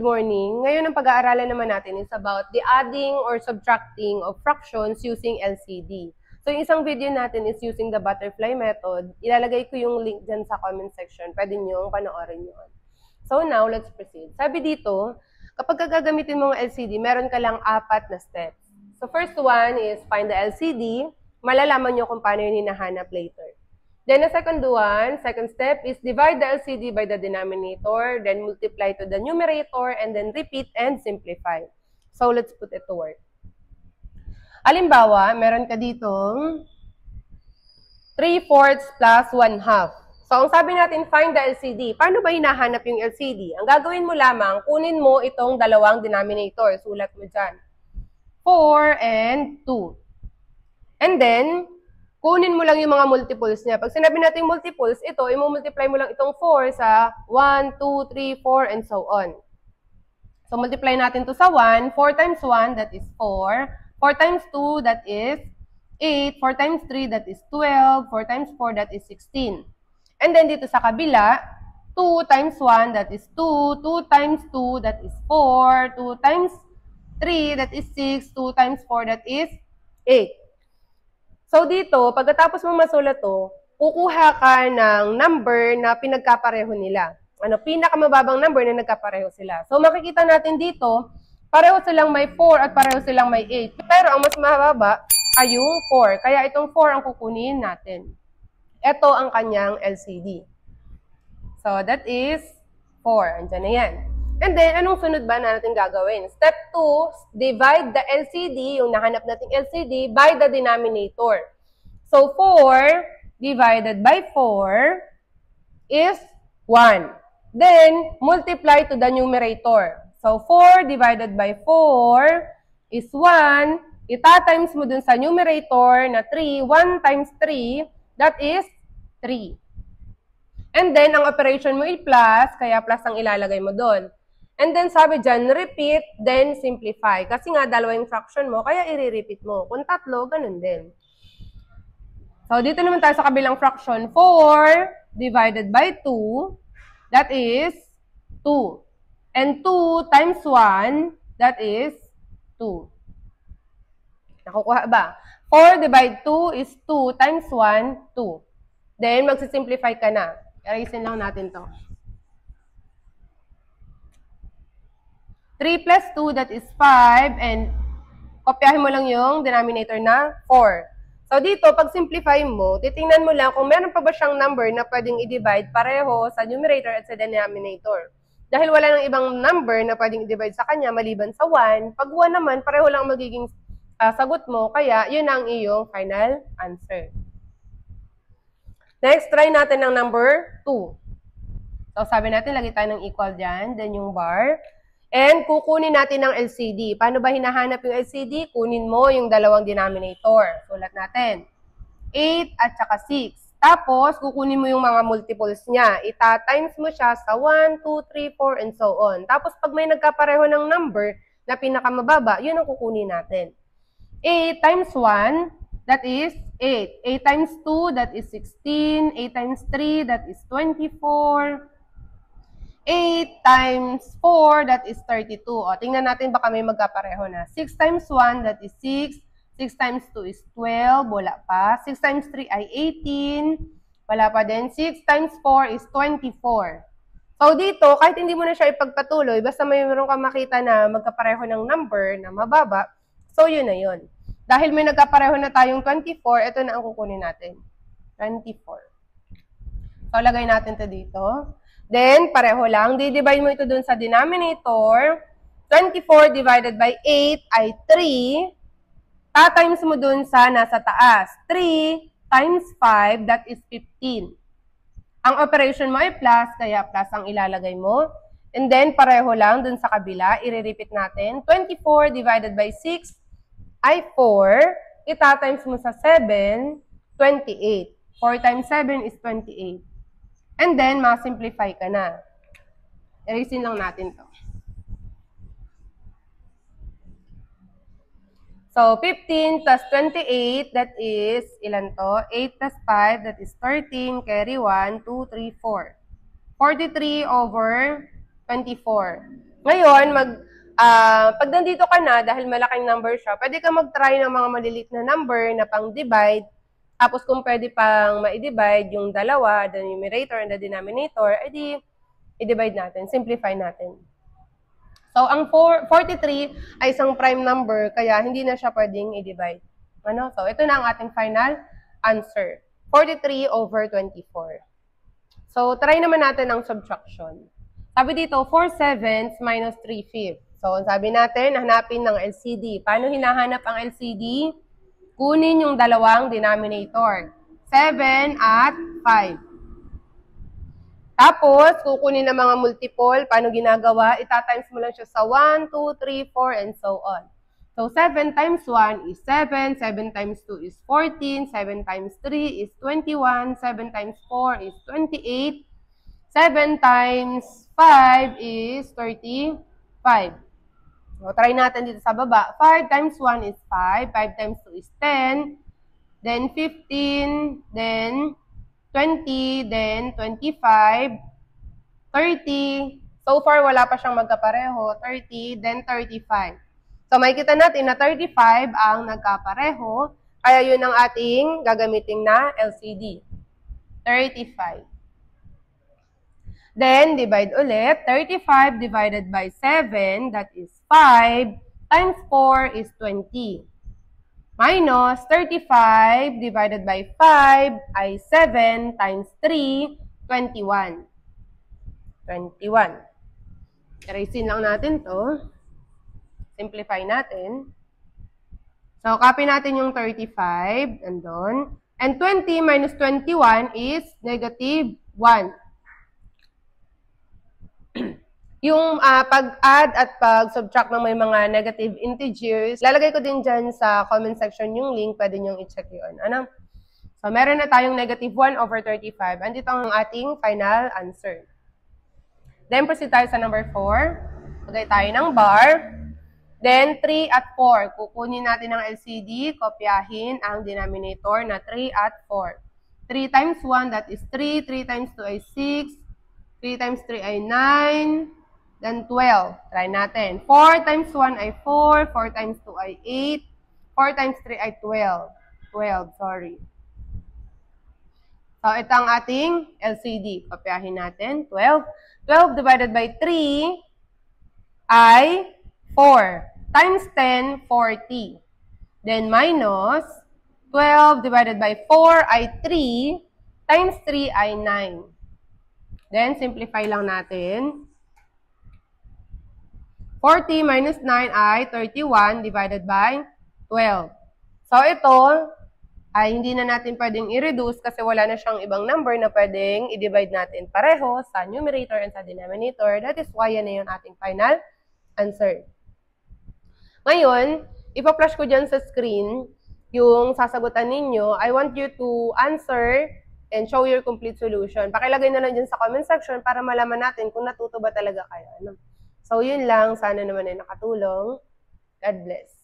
good morning. Ngayon ang pag-aaralan naman natin is about the adding or subtracting of fractions using LCD. So yung isang video natin is using the butterfly method. Ilalagay ko yung link dyan sa comment section. Pwede nyo panoorin yun. So now, let's proceed. Sabi dito, kapag gagamitin mo ng LCD, meron ka lang 4 na steps. So first one is find the LCD. Malalaman nyo kung paano yun hinahanap later. Then the second step is divide the LCD by the denominator, then multiply to the numerator, and then repeat and simplify. So let's put it to work. Halimbawa, meron ka dito 3/4 plus 1/2. So ang sabi natin, find the LCD. Paano ba hinahanap yung LCD? Ang gagawin mo lamang, kunin mo itong dalawang denominator. Sulat mo dyan. 4 and 2. And then, kunin mo lang yung mga multiples niya. Pag sinabi natin multiples, ito, i-multiply mo lang itong 4 sa 1, 2, 3, 4, and so on. So, multiply natin to sa 1. 4 times 1, that is 4. 4 times 2, that is 8. 4 times 3, that is 12. 4 times 4, that is 16. And then, dito sa kabila, 2 times 1, that is 2. 2 times 2, that is 4. 2 times 3, that is 6. 2 times 4, that is 8. So dito, pagkatapos mo masulat to, kukuha ka ng number na pinagkapareho nila. Pinakamababang number na nagkapareho sila. So makikita natin dito, pareho silang may 4 at pareho silang may 8. Pero ang mas mababa ay yung 4. Kaya itong 4 ang kukunin natin. Ito ang kanyang LCD. So that is 4. Andiyan na yan. And then, anong sunod ba na natin gagawin? Step 2, divide the LCD, yung nahanap nating LCD, by the denominator. So, 4 divided by 4 is 1. Then, multiply to the numerator. So, 4 divided by 4 is 1. Ita-times mo dun sa numerator na 3. 1 times 3, that is 3. And then, ang operation mo ay plus, kaya plus ang ilalagay mo dun. And then, sabi dyan, repeat, then simplify. Kasi nga, dalawa yung fraction mo, kaya i-repeat mo. Kung tatlo, ganun din. So, dito naman tayo sa kabilang fraction. 4 divided by 2, that is 2. And 2 times 1, that is 2. Nakukuha ba? 4 divided 2 is 2 times 1, 2. Then, magsisimplify ka na. Erasin lang natin to. 3 plus 2, that is 5, and kopyahin mo lang yung denominator na 4. So dito, pag simplify mo, titingnan mo lang kung meron pa ba siyang number na pwedeng i-divide pareho sa numerator at sa denominator. Dahil wala nang ibang number na pwedeng i-divide sa kanya maliban sa 1, pag 1 naman, pareho lang magiging sagot mo, kaya yun ang iyong final answer. Next, try natin ng number 2. So sabi natin, lagi tayo ng equal dyan, then yung bar. And kukunin natin ng LCD. Paano ba hinahanap yung LCD? Kunin mo yung dalawang denominator. Sulat natin. 8 at saka 6. Tapos, kukunin mo yung mga multiples niya. Ita-times mo siya sa 1, 2, 3, 4, and so on. Tapos, pag may nagkapareho ng number na pinakamababa, yun ang kukunin natin. 8 times 1, that is 8. 8 times 2, that is 16. 8 times 3, that is 24. 8 times 4, that is 32. O, tingnan natin baka may magkapareho na. 6 times 1, that is 6. 6 times 2 is 12. Wala pa. 6 times 3 ay 18. Wala pa din. 6 times 4 is 24. So, dito, kahit hindi mo na siya ipagpatuloy, basta mayroon kang makita na magkapareho ng number na mababa, so yun na yun. Dahil may nagkapareho na tayong 24, ito na ang kukunin natin. 24. So, lagay natin ito dito. Then, pareho lang. Di-divide mo ito dun sa denominator. 24 divided by 8 ay 3. Ta-times mo dun sa nasa taas. 3 times 5, that is 15. Ang operation mo ay plus, kaya plus ang ilalagay mo. And then, pareho lang dun sa kabila. I-repeat natin. 24 divided by 6 ay 4. Ita-times mo sa 7, 28. 4 times 7 is 28. And then, ma-simplify ka na. Erasin lang natin to. So, 15 plus 28, that is, ilan to? 8 plus 5, that is 13. Carry 1, 2, 3, 4. 43 over 24. Ngayon, pag nandito ka na, dahil malaking number siya, pwede ka mag-try ng mga maliliit na number na pang-divide. Tapos kung pwede pang ma-divide yung dalawa, the numerator and the denominator, edi i-divide natin, simplify natin. So, ang 43 ay isang prime number, kaya hindi na siya pwedeng i-divide. Ano? So, ito na ang ating final answer. 43/24. So, try naman natin ang subtraction. Sabi dito, 4/7 minus 3/5. So, sabi natin, hanapin ng LCD. Paano hinahanap ang LCD? Kunin yung dalawang denominator. 7 at 5. Tapos, kukunin ng mga multiple. Paano ginagawa? Itatimes mo lang siya sa 1, 2, 3, 4, and so on. So, 7 times 1 is 7. 7 times 2 is 14. 7 times 3 is 21. 7 times 4 is 28. 7 times 5 is 35. So, try natin dito sa baba. 5 times 1 is 5. 5 times 2 is 10. Then 15. Then 20. Then 25. 30. So far, wala pa siyang magkapareho. 30. Then 35. So, makikita natin na 35 ang nagkapareho. Kaya yun ang ating gagamitin na LCD. 35. Then, divide ulit. 35 divided by 7, that is 5, times 4 is 20. Minus 35 divided by 5 ay 7 times 3, 21. 21. Erasin lang natin to. Simplify natin. So, copy natin yung 35. Andun. And 20 minus 21 is negative 1. Yung pag-add at pag-subtract ng may mga negative integers, lalagay ko din dyan sa comment section yung link. Pwede nyo i-check yun. Ano? So, meron na tayong negative 1/35. Andito ang ating final answer. Then, proceed tayo sa number 4. Lagay tayo ng bar. Then, 3 at 4. Kukunin natin ang LCD. Kopyahin ang denominator na 3 at 4. 3 times 1, that is 3. 3 times 2 ay 6. 3 times 3 ay 9. Then 12. Try natin. 4 times 1 ay 4. 4 times 2 ay 8. 4 times 3 ay 12. 12, sorry. So, ito ang ating LCD. Kopyahin natin. 12. 12 divided by 3 ay 4. Times 10, 40. Then minus 12 divided by 4 ay 3. Times 3 ay 9. Then, simplify lang natin. 40 minus 9 ay 31 divided by 12. So, ito ay hindi na natin pwedeng i-reduce kasi wala na siyang ibang number na pwedeng i-divide natin pareho sa numerator and sa denominator. That is why yan na yung ating final answer. Ngayon, ipa-flash ko dyan sa screen yung sasagutan ninyo. I want you to answer and show your complete solution. Pakilagay na lang dyan sa comment section para malaman natin kung natuto ba talaga kayo. So, yun lang. Sana naman ay nakatulong. God bless.